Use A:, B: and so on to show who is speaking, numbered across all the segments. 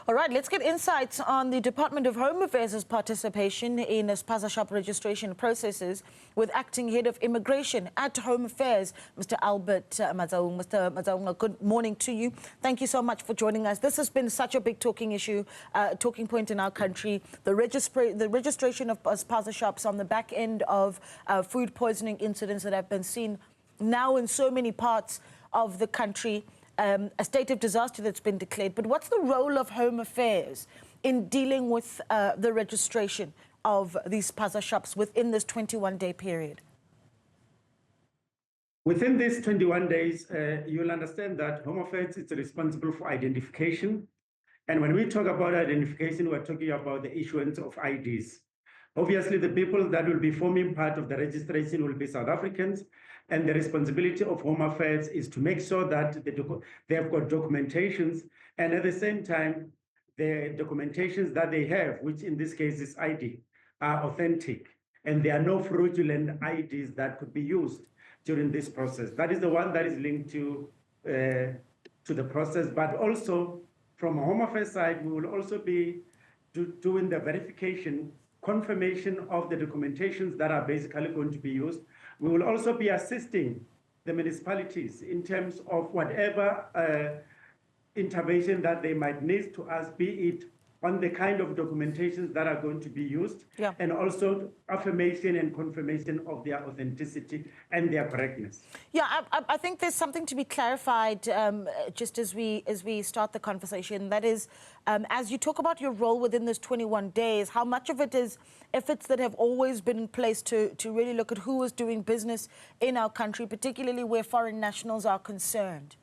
A: All right, let's get insights on the Department of Home Affairs' participation in Spaza shop registration processes with Acting Head of Immigration at Home Affairs, Mr. Albert Matsaung. Mr. Matsaung, good morning to you. Thank you so much for joining us. This has been such a big talking point in our country. The registration of Spaza shops on the back end of food poisoning incidents that have been seen now in so many parts of the country. A state of disaster that's been declared. But what's the role of Home Affairs in dealing with the registration of these Spaza shops within this 21-day period?
B: Within these 21 days, you'll understand that Home Affairs is responsible for identification. And when we talk about identification, we're talking about the issuance of IDs. Obviously, the people that will be forming part of the registration will be South Africans, and the responsibility of Home Affairs is to make sure that they have got documentations, and at the same time, the documentations that they have, which in this case is ID, are authentic, and there are no fraudulent IDs that could be used during this process. That is the one that is linked to the process, but also from a Home Affairs side, we will also be doing the verification, confirmation of the documentations that are basically going to be used. We will also be assisting the municipalities in terms of whatever intervention that they might need to us, be it on the kind of documentations that are going to be used, and also affirmation and confirmation of their authenticity and their correctness.
A: Yeah, I think there's something to be clarified just as we start the conversation. That is, as you talk about your role within this 21 days, how much of it is efforts that have always been in place to really look at who is doing business in our country, particularly where foreign nationals are concerned?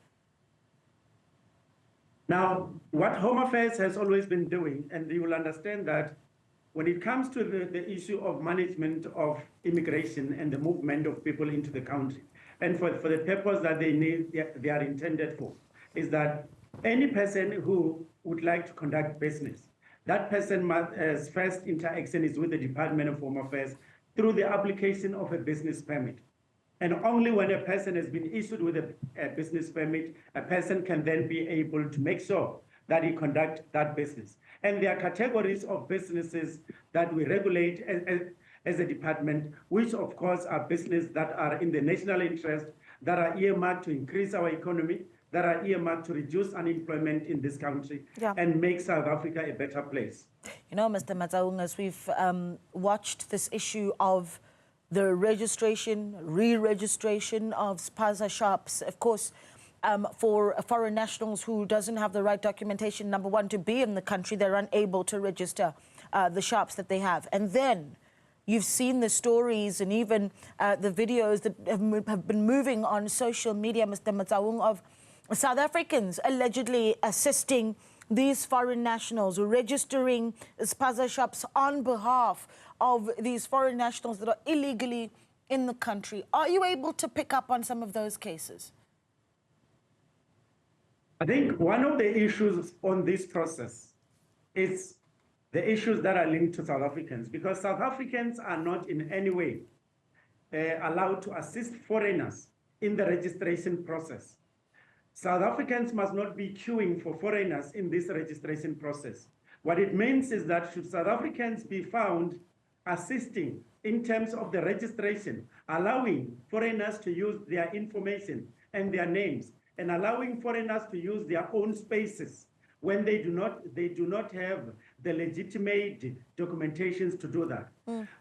B: Now, what Home Affairs has always been doing, and you will understand that when it comes to the issue of management of immigration and the movement of people into the country, and for the purpose that they are intended for, is that any person who would like to conduct business, that person must, first interaction is with the Department of Home Affairs through the application of a business permit. And only when a person has been issued with a business permit, a person can then be able to make sure that he conducts that business. And there are categories of businesses that we regulate as a department, which of course are businesses that are in the national interest, that are earmarked to increase our economy, that are earmarked to reduce unemployment in this country, and make South Africa a better place.
A: You know, Mr. Matsaung, as we've watched this issue of the registration, re-registration of Spaza shops, of course, for foreign nationals who doesn't have the right documentation, number one, to be in the country, they're unable to register the shops that they have. And then you've seen the stories and even the videos that have been moving on social media, Mr. Matsaung, of South Africans allegedly assisting these foreign nationals, registering Spaza shops on behalf of these foreign nationals that are illegally in the country. Are you able to pick up on some of those cases?
B: I think one of the issues on this process is the issues that are linked to South Africans, because South Africans are not in any way allowed to assist foreigners in the registration process. South Africans must not be queuing for foreigners in this registration process. What it means is that should South Africans be found assisting in terms of the registration, allowing foreigners to use their information and their names, and allowing foreigners to use their own spaces when they do not have the legitimate documentations to do that,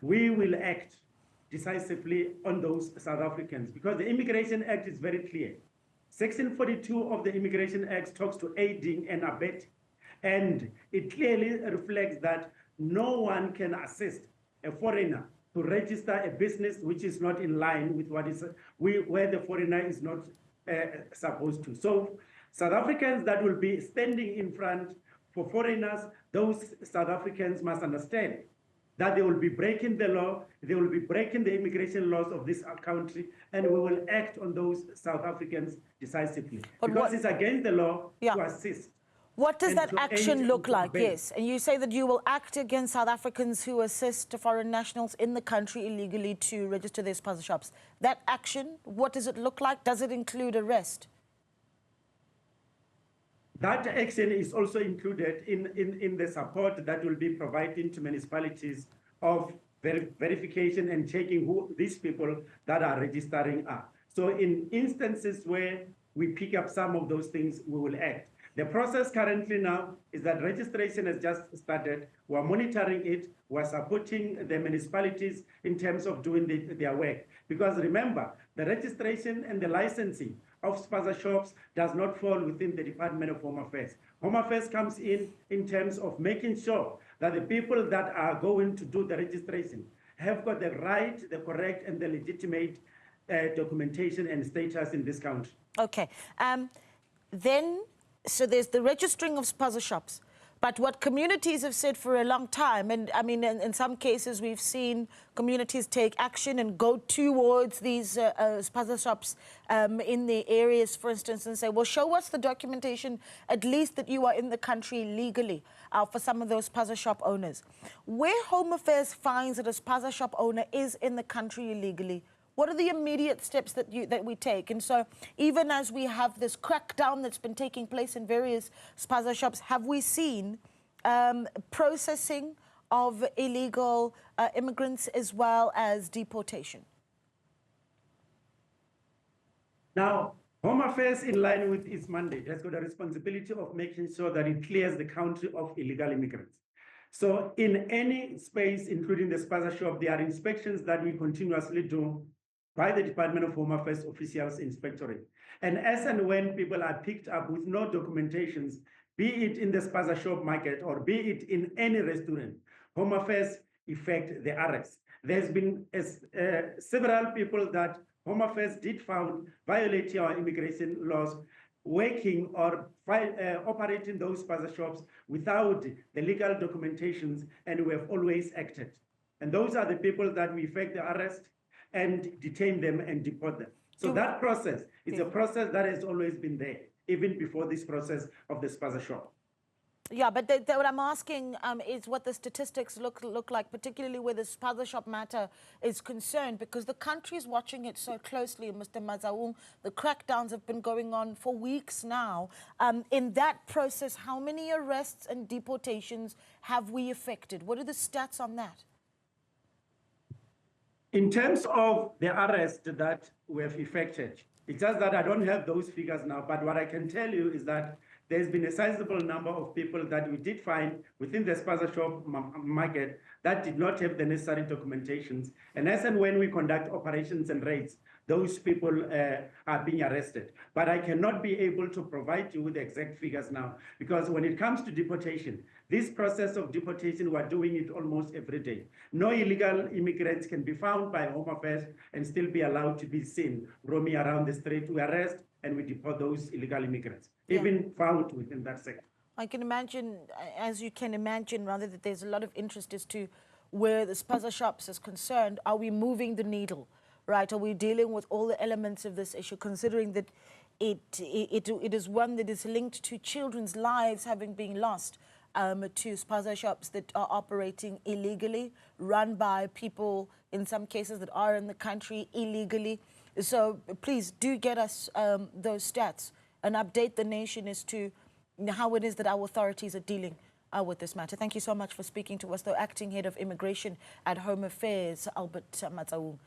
B: we will act decisively on those South Africans, because the Immigration Act is very clear. Section 42 of the Immigration Act talks to aiding and abetting, and it clearly reflects that no one can assist a foreigner to register a business which is not in line with what is where the foreigner is not supposed to. So South Africans that will be standing in front for foreigners, those South Africans must understand that they will be breaking the law, they will be breaking the immigration laws of this country, and we will act on those South Africans decisively. Because it's against the law to assist.
A: What does that action look like? Yes, and you say that you will act against South Africans who assist foreign nationals in the country illegally to register their Spaza shops. That action, what does it look like? Does it include arrest?
B: That action is also included in the support that will be provided to municipalities of verification and checking who these people that are registering are. So in instances where we pick up some of those things, we will act. The process currently now is that registration has just started. We're monitoring it. We're supporting the municipalities in terms of doing their work. Because remember, the registration and the licensing of Spaza shops does not fall within the Department of Home Affairs. Home Affairs comes in terms of making sure that the people that are going to do the registration have got the right, the correct, and the legitimate documentation and status in this country.
A: Okay. So there's the registering of Spaza shops. But what communities have said for a long time, and I mean, in some cases, we've seen communities take action and go towards these Spaza shops in the areas, for instance, and say, well, show us the documentation, at least that you are in the country legally, for some of those Spaza shop owners. Where Home Affairs finds that a Spaza shop owner is in the country illegally, what are the immediate steps that we take? And so even as we have this crackdown that's been taking place in various Spaza shops, have we seen processing of illegal immigrants as well as deportation?
B: Now, Home Affairs, in line with its mandate, has got a responsibility of making sure that it clears the country of illegal immigrants. So in any space, including the Spaza shop, there are inspections that we continuously do by the Department of Home Affairs Officials Inspectorate. And as and when people are picked up with no documentations, be it in the Spaza shop market or be it in any restaurant, Home Affairs effect the arrest. There's been several people that Home Affairs did found violating our immigration laws, working or operating those Spaza shops without the legal documentations, and we have always acted. And those are the people that we effect the arrest and detain them and deport them. So that process is a process that has always been there, even before this process of the Spaza shop.
A: Yeah, but what I'm asking is what the statistics look like, particularly where the Spaza shop matter is concerned, because the country is watching it so closely, Mr. Matsaung. The crackdowns have been going on for weeks now. In that process, how many arrests and deportations have we effected? What are the stats on that?
B: In terms of the arrest that we have effected, it's just that I don't have those figures now, but what I can tell you is that there's been a sizable number of people that we did find within the Spaza shop market that did not have the necessary documentations. And as and when we conduct operations and raids, those people are being arrested. But I cannot be able to provide you with the exact figures now, because when it comes to deportation, this process of deportation, we're doing it almost every day. No illegal immigrants can be found by Home Affairs and still be allowed to be seen roaming around the street. We arrest and we deport those illegal immigrants, even found within that sector.
A: I can imagine, as you can imagine, rather, that there's a lot of interest as to where the Spaza shops is concerned. Are we moving the needle, right? Are we dealing with all the elements of this issue, considering that it is one that is linked to children's lives having been lost to Spaza shops that are operating illegally, run by people, in some cases, that are in the country illegally. So please do get us those stats and update the nation as to how it is that our authorities are dealing with this matter. Thank you so much for speaking to us, the Acting Head of Immigration at Home Affairs, Albert Matsaung.